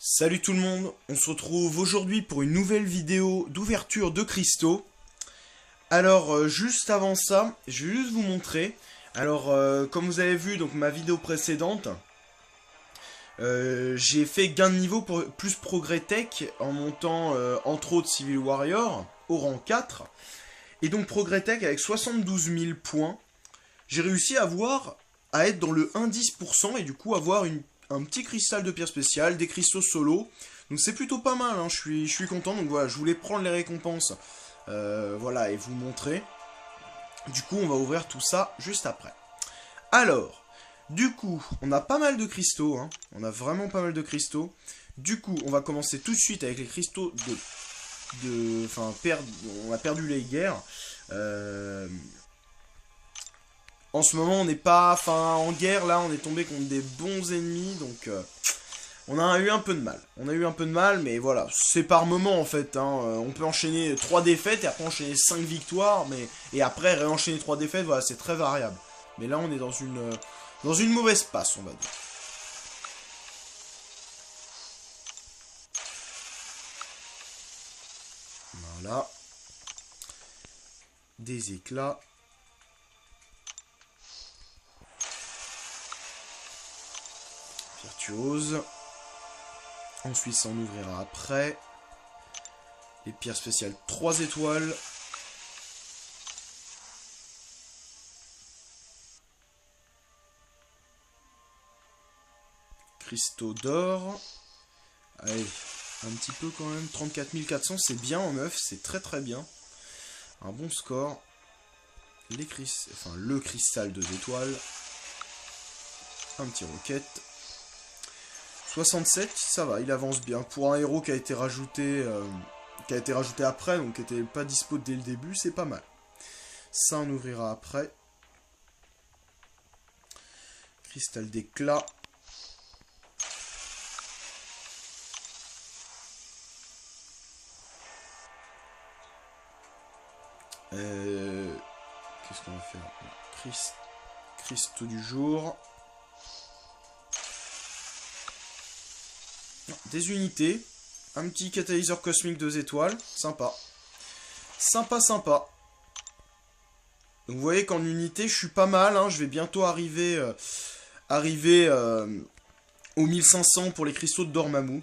Salut tout le monde, on se retrouve aujourd'hui pour une nouvelle vidéo d'ouverture de cristaux. Alors juste avant ça, je vais juste vous montrer. Alors comme vous avez vu donc ma vidéo précédente, j'ai fait gain de niveau pour plus progrès tech en montant entre autres Civil Warrior au rang 4. Et donc progrès tech avec 72 000 points, j'ai réussi à être dans le 1-10% et du coup avoir un petit cristal de pierre spéciale, des cristaux solo. Donc c'est plutôt pas mal, hein. Je suis content. Donc voilà, je voulais prendre les récompenses voilà, et vous montrer. Du coup, on va ouvrir tout ça juste après. Alors, du coup, on a pas mal de cristaux. Hein. On a vraiment pas mal de cristaux. Du coup, on va commencer tout de suite avec les cristaux Enfin, on a perdu les guerres. En ce moment, on n'est pas... Enfin, en guerre, là, on est tombé contre des bons ennemis, donc... on a eu un peu de mal. On a eu un peu de mal, mais voilà, c'est par moment, en fait. Hein. On peut enchaîner 3 défaites, et après enchaîner 5 victoires, et après réenchaîner 3 défaites, voilà, c'est très variable. Mais là, on est dans une mauvaise passe, on va dire. Voilà. Des éclats. Virtuose. Ensuite, ça en ouvrira après. Les pierres spéciales 3 étoiles. Cristaux d'or. Allez, un petit peu quand même. 34 400, c'est bien en 9, c'est très très bien. Un bon score. Le cristal 2 étoiles. Un petit roquette. 67, ça va, il avance bien. Pour un héros qui a été rajouté, après, donc qui n'était pas dispo dès le début, c'est pas mal. Ça, on ouvrira après. Cristal d'éclat. Qu'est-ce qu'on va faire? Cristaux du jour. Des unités. Un petit catalyseur cosmique 2 étoiles. Sympa. Sympa, sympa. Donc vous voyez qu'en unité, je suis pas mal. Hein. Je vais bientôt arriver aux 1500 pour les cristaux de Dormammu.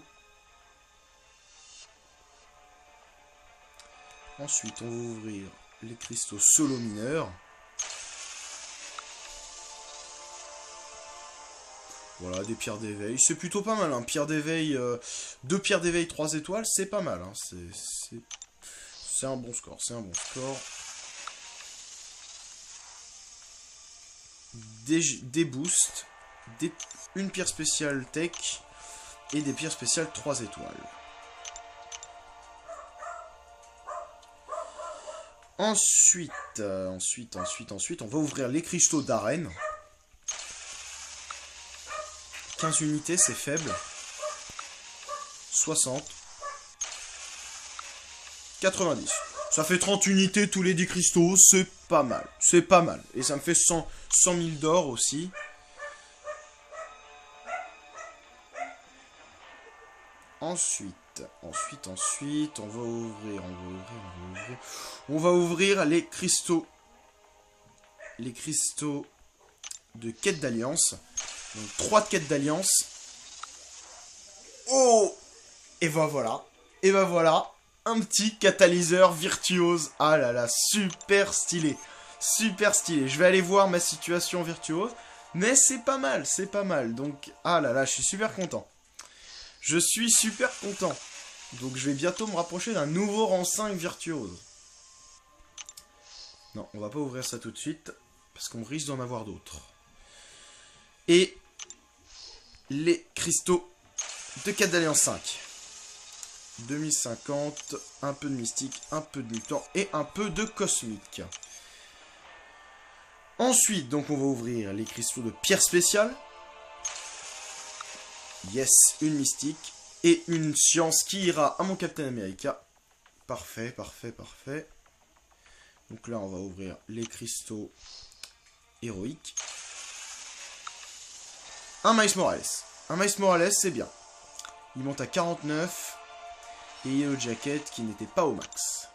Ensuite, on va ouvrir les cristaux solo mineurs. Voilà, des pierres d'éveil. C'est plutôt pas mal, hein. Pierre d'éveil, 2 pierres d'éveil 3 étoiles, c'est pas mal. Hein. C'est un bon score, c'est un bon score. Des boosts, une pierre spéciale tech et des pierres spéciales 3 étoiles. Ensuite, on va ouvrir les cristaux d'arène. 15 unités, c'est faible. 60. 90. Ça fait 30 unités tous les 10 cristaux, c'est pas mal. C'est pas mal. Et ça me fait 100 000 d'or aussi. Ensuite, on va ouvrir les cristaux. Les cristaux de quête d'alliance. Donc 3 de quête d'alliance. Oh! Et ben voilà. Et ben voilà. Un petit catalyseur virtuose. Ah là là, super stylé. Super stylé. Je vais aller voir ma situation virtuose. Mais c'est pas mal, c'est pas mal. Donc, ah là là, je suis super content. Je suis super content. Donc je vais bientôt me rapprocher d'un nouveau rang 5 virtuose. Non, on va pas ouvrir ça tout de suite. Parce qu'on risque d'en avoir d'autres. Et les cristaux de quête d'alliance 5. 2050, un peu de mystique, un peu de mutant et un peu de cosmique. Ensuite, donc on va ouvrir les cristaux de pierre spéciale. Yes, une mystique et une science qui ira à mon Captain America. Parfait, parfait, parfait. Donc là, on va ouvrir les cristaux héroïques. Un Miles Morales. Un Miles Morales, c'est bien. Il monte à 49. Et Yellow Jacket qui n'était pas au max.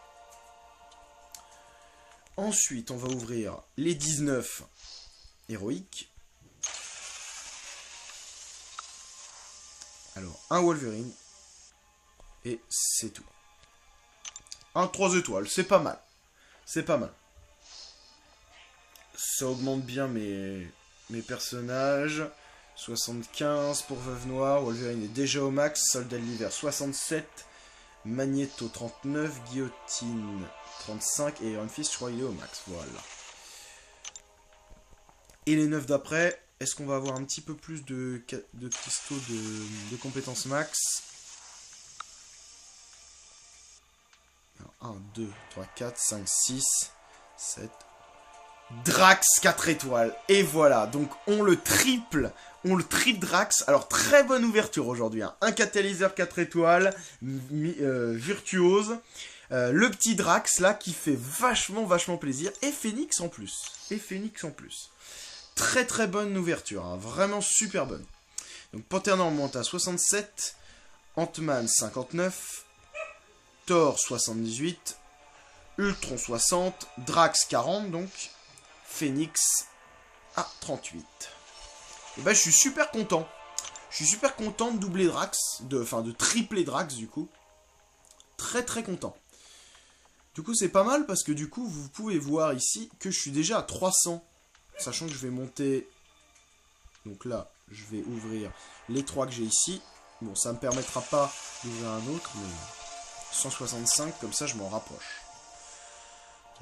Ensuite, on va ouvrir les 19 héroïques. Alors, un Wolverine. Et c'est tout. Un 3 étoiles, c'est pas mal. C'est pas mal. Ça augmente bien mes personnages. 75 pour Veuve Noire. Wolverine est déjà au max. Soldat de l'hiver 67. Magneto 39. Guillotine 35. Et Iron Fist, je crois, il est au max. Voilà. Et les 9 d'après. Est-ce qu'on va avoir un petit peu plus de cristaux de compétences max? 1, 2, 3, 4, 5, 6, 7. Drax 4 étoiles. Et voilà, donc on le triple Drax. Alors très bonne ouverture aujourd'hui, hein. Un catalyseur 4 étoiles, virtuose. Le petit Drax là qui fait vachement plaisir. Et Phoenix en plus. Très très bonne ouverture, hein. Vraiment super bonne. Donc Panthère Noire monte à 67. Ant-Man 59. Thor 78. Ultron 60. Drax 40 donc. Phoenix à 38. Et bah je suis super content. Je suis super content de doubler Drax. De tripler Drax du coup. Très très content. Du coup c'est pas mal parce que du coup vous pouvez voir ici que je suis déjà à 300. Sachant que je vais monter. Donc là je vais ouvrir les 3 que j'ai ici. Bon ça me permettra pas d'ouvrir un autre. Mais 165 comme ça je m'en rapproche.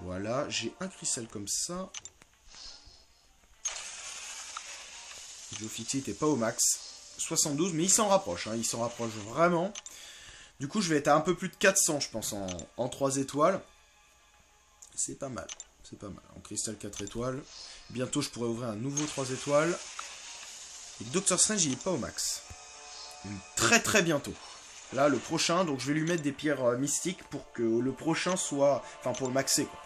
Voilà, j'ai un cristal comme ça. Joe Fixie n'était pas au max. 72, mais il s'en rapproche, hein, il s'en rapproche vraiment. Du coup, je vais être à un peu plus de 400, je pense, en 3 étoiles. C'est pas mal, c'est pas mal. En cristal 4 étoiles. Bientôt, je pourrai ouvrir un nouveau 3 étoiles. Et Doctor Strange, il n'est pas au max. Très très bientôt. Là, le prochain, donc je vais lui mettre des pierres mystiques pour que le prochain soit... Enfin, pour le maxer, quoi.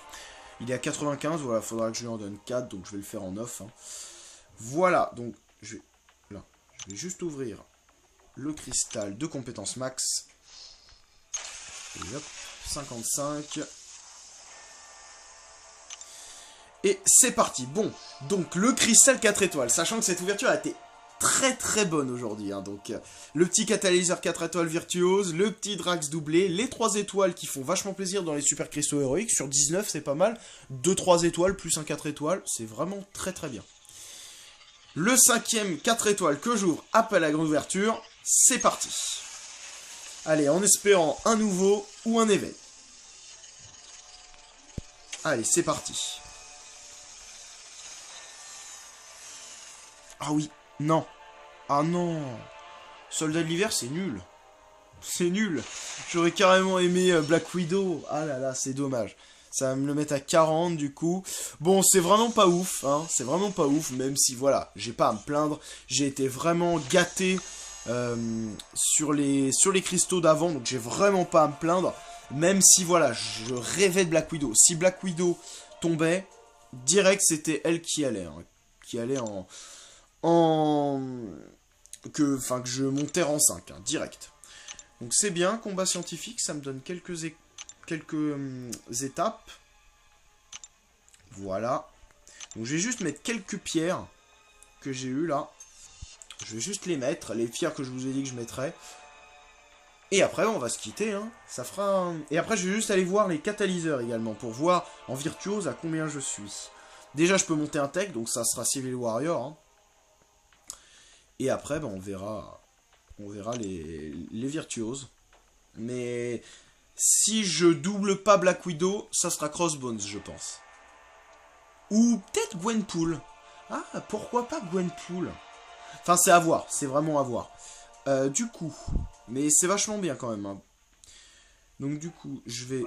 Il est à 95, voilà, il faudra que je lui en donne 4, donc je vais le faire en off. Hein. Voilà, donc je vais juste ouvrir le cristal de compétence max. Et hop, 55. Et c'est parti. Bon, donc le cristal 4 étoiles, sachant que cette ouverture a été très très bonne aujourd'hui. Hein. Donc le petit catalyseur 4 étoiles virtuose, le petit Drax doublé, les 3 étoiles qui font vachement plaisir dans les super cristaux héroïques. Sur 19, c'est pas mal. 2-3 étoiles plus un 4 étoiles, c'est vraiment très très bien. Le 5e 4 étoiles que j'ouvre après la grande ouverture, c'est parti. Allez, en espérant un nouveau ou un éveil. Allez, c'est parti. Ah oui, non. Ah non. Soldat de l'hiver, c'est nul. C'est nul. J'aurais carrément aimé Black Widow. Ah là là, c'est dommage. Ça va me le mettre à 40 du coup. Bon, c'est vraiment pas ouf, hein. C'est vraiment pas ouf, même si, voilà, j'ai pas à me plaindre. J'ai été vraiment gâté sur les cristaux d'avant, donc j'ai vraiment pas à me plaindre. Même si, voilà, je rêvais de Black Widow. Si Black Widow tombait, direct, c'était elle qui allait. Hein, qui allait que je montais en 5, hein, direct. Donc c'est bien, combat scientifique, ça me donne quelques étapes. Voilà. Donc je vais juste mettre quelques pierres que j'ai eues là. Je vais juste les mettre, les pierres que je vous ai dit que je mettrais. Et après on va se quitter, hein. Ça fera Et après je vais juste aller voir les catalyseurs également, pour voir en virtuose à combien je suis. Déjà je peux monter un tech, donc ça sera Civil Warrior, hein. Et après on verra les virtuoses. Mais si je double pas Black Widow, ça sera Crossbones, je pense. Ou peut-être Gwenpool. Ah, pourquoi pas Gwenpool? Enfin, c'est à voir, c'est vraiment à voir. Du coup, mais c'est vachement bien quand même. Hein. Donc du coup, je vais...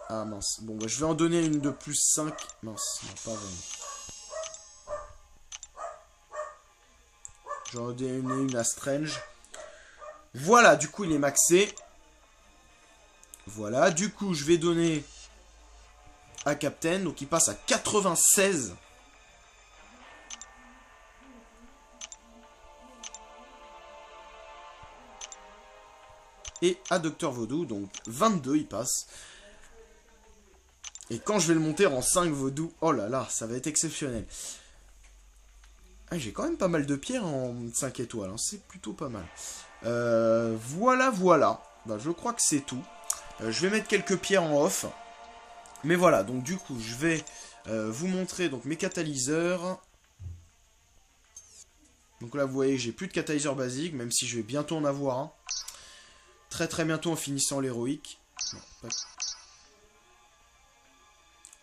Ah mince, bon, bah, je vais en donner une de plus 5. Mince, non, pas vraiment. J'en ai donné une à Strange. Voilà, du coup, il est maxé. Voilà, du coup, je vais donner à Captain. Donc, il passe à 96. et à Docteur Vaudou, donc 22 il passe. Et quand je vais le monter en 5 Vaudou, oh là là, ça va être exceptionnel. Ah, j'ai quand même pas mal de pierres en 5 étoiles, hein, c'est plutôt pas mal. Voilà, voilà. Bah, je crois que c'est tout. Je vais mettre quelques pierres en off. Mais voilà, donc du coup, je vais vous montrer donc mes catalyseurs. Donc là, vous voyez, j'ai plus de catalyseur basique, même si je vais bientôt en avoir un. Très très bientôt en finissant l'héroïque.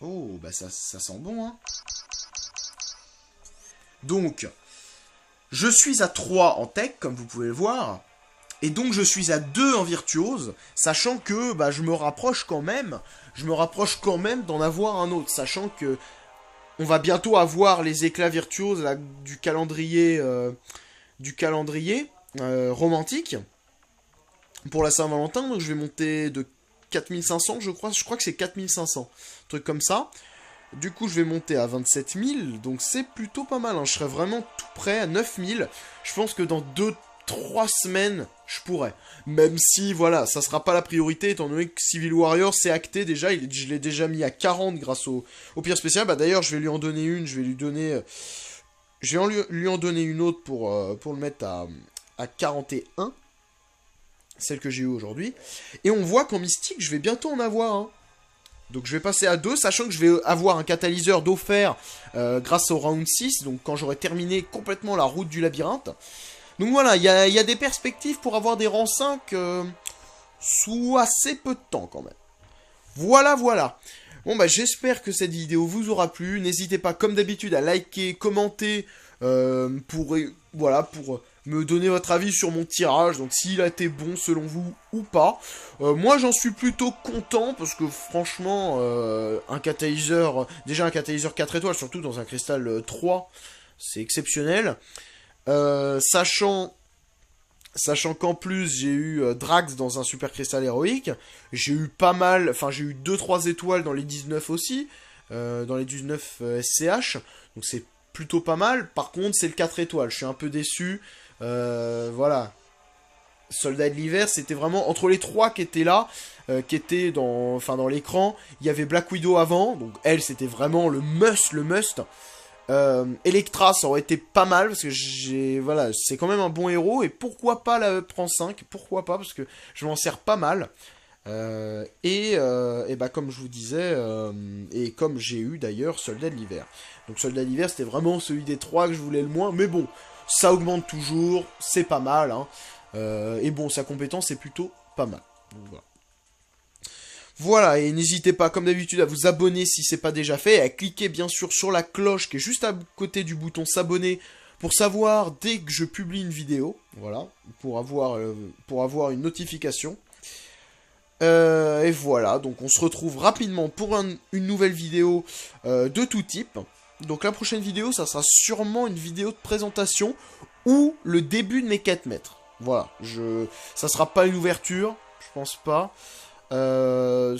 Oh, bah ça sent bon, hein. Donc, je suis à 3 en tech, comme vous pouvez le voir. Et donc, je suis à 2 en virtuose, sachant que bah, je me rapproche quand même d'en avoir un autre, sachant que on va bientôt avoir les éclats virtuoses là, du calendrier romantique pour la Saint-Valentin. Donc, je vais monter de 4500, je crois que c'est 4500, un truc comme ça. Du coup, je vais monter à 27 000, donc c'est plutôt pas mal, hein. Je serai vraiment tout près à 9 000. Je pense que dans 2-3 semaines, je pourrais. Même si, voilà, ça sera pas la priorité, étant donné que Civil Warrior, c'est acté déjà. Je l'ai déjà mis à 40 grâce au pire spécial. Bah d'ailleurs, je vais lui en donner une, je vais lui en donner une autre pour le mettre à 41. Celle que j'ai eue aujourd'hui. Et on voit qu'en mystique, je vais bientôt en avoir un. Donc je vais passer à 2, sachant que je vais avoir un catalyseur d'offert grâce au round 6, donc quand j'aurai terminé complètement la route du labyrinthe. Donc voilà, il y a des perspectives pour avoir des rangs 5 sous assez peu de temps quand même. Voilà, voilà. Bon bah j'espère que cette vidéo vous aura plu. N'hésitez pas comme d'habitude à liker, commenter pour me donner votre avis sur mon tirage, donc s'il a été bon selon vous ou pas. Moi j'en suis plutôt content parce que franchement un catalyseur 4 étoiles, surtout dans un cristal 3, c'est exceptionnel. Sachant qu'en plus j'ai eu Drax dans un super cristal héroïque, j'ai eu 2-3 étoiles dans les 19 aussi, dans les 19 SCH, donc c'est plutôt pas mal. Par contre c'est le 4 étoiles, je suis un peu déçu. Voilà. Soldat de l'hiver, c'était vraiment entre les 3 qui étaient là, qui étaient dans l'écran. Il y avait Black Widow avant, donc elle c'était vraiment le must. Electra, ça aurait été pas mal parce que c'est quand même un bon héros et pourquoi pas la prendre 5, pourquoi pas, parce que je m'en sers pas mal. Et bah comme je vous disais, et comme j'ai eu d'ailleurs Soldat de l'hiver. Donc Soldat de l'hiver c'était vraiment celui des 3 que je voulais le moins, mais bon, ça augmente toujours, c'est pas mal, hein. Et bon, sa compétence est plutôt pas mal. Donc, voilà. Voilà, et n'hésitez pas, comme d'habitude, à vous abonner si c'est pas déjà fait, et à cliquer bien sûr sur la cloche qui est juste à côté du bouton s'abonner pour savoir dès que je publie une vidéo, voilà, pour avoir une notification. Et voilà, donc on se retrouve rapidement pour une nouvelle vidéo de tout type. Donc la prochaine vidéo, ça sera sûrement une vidéo de présentation ou le début de mes 4 mètres. Voilà, ça sera pas une ouverture, je pense pas. Un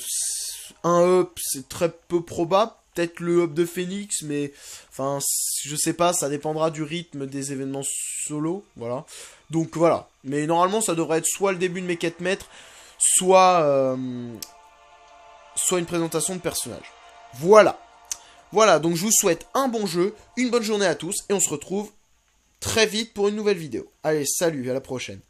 up, c'est très peu probable. Peut-être le up de Phoenix, mais enfin, je sais pas, ça dépendra du rythme des événements solo. Voilà. Donc voilà. Mais normalement, ça devrait être soit le début de mes 4 mètres, soit une présentation de personnage. Voilà. Voilà, donc je vous souhaite un bon jeu, une bonne journée à tous, et on se retrouve très vite pour une nouvelle vidéo. Allez, salut, à la prochaine.